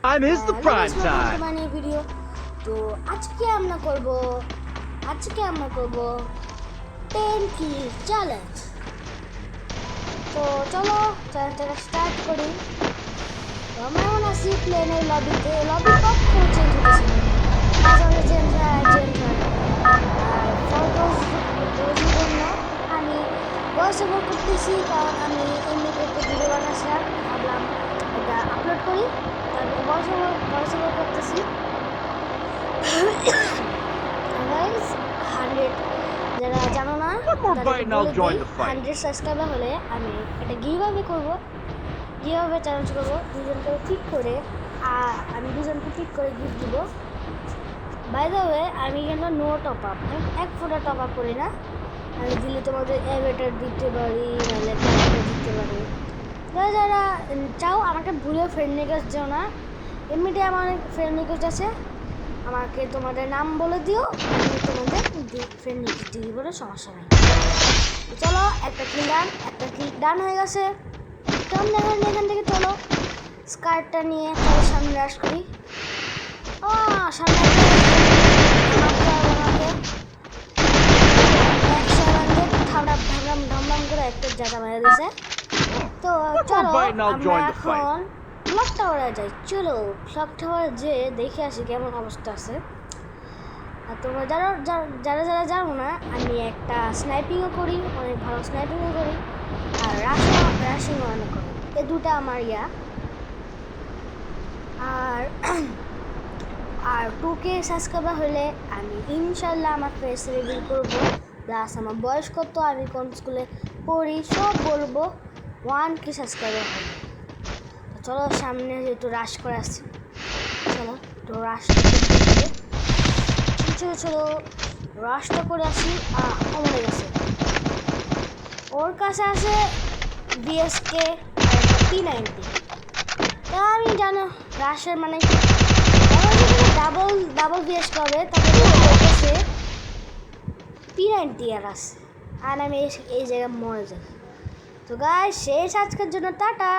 Time is the prime time. মানে video তো আজকে আমরা করব 10 কি চ্যালেঞ্জ। তো চলো চ্যালেঞ্জটা স্টার্ট করি। তো আমরা এখন আছি প্লেনের লবিতে। লবি কখন চেঞ্জ হতেছে, মাঝে মাঝে চেঞ্জ হয় আর ফর দোজ জন্য আমি ভয়েস ওভার করতেছি, কারণ আমি এমনিতে একটা ভিডিও বানাচ্ছিলাম, ভাবলাম এটা আপলোড করি, তারপর ভয়েস ওভার করতেছি। গাইস 100 যারা জানো না 100 সাবস্ক্রাইবার হলে আমি এটা গিভঅ্যাওয়ে করব, গিভঅ্যাওয়ে চ্যালেঞ্জ করব। দুজনকে ঠিক করে আমি দুজনকে ঠিক করে গিফট দিব। বাই দ্য ওয়ে আমি কিন্তু নো টপ আপ, এক ফোটা টপ আপ করি না। আমি দিলে তোমাদের এভেটার দিতে পারি, নাহলে ক্যারেক্টার দিতে পারি। যারা চাও আমাকে ভুলে ফ্রেন্ড রিকোয়েস্ট দিও না, এমনিতে আমার ফ্রেন্ড রিকোয়েস্ট আছে, আমাকে তোমাদের নাম বলে দিও, আমি তোমাদের ফ্রেন্ড রিকোয়েস্ট দিই বলে সমস্যা নেই। চলো একটা ক্লিক ডান হয়ে গেছে। এখান থেকে চলো স্কার্টটা নিয়ে চলো সামনে রাশ করি। সামনে ধাম করে একটা জায়গা মেরে দিয়েছে। তো চলো আমরা এখন ক্লক টাওয়ারে যাই। চলো ক্লক টাওয়ারে যে দেখে আসি কেমন অবস্থা আছে। আর তোমরা যারা জানো না, আমি একটা স্নাইপিংও করি, অনেক ভালো স্নাইপিংও করি, আর রাশিংও অনেক করি। এই দুটো আমার আর 2K সাবস্ক্রাইবার হলে আমি ইনশাল্লাহ আমার ফেস রিভিল করবো, প্লাস আমার বয়স কত, আমি কোন স্কুলে পড়ি সব বলবো 1K সাবস্ক্রাইবার হলে। চলো সামনে যেহেতু রাশ করে আসছি, চলো তো চলো রাশটা করে আসি। মরে গেছে, ওর কাছে আছে BSK P90। তা আমি জানো রাশের মানে কি, ডাবল BSK হবে, তারপরে কাছে P90 আর আছে, আর আমি এই জায়গায় মরে যাই। তো গাইস শেষ আজকের জন্য টাটা।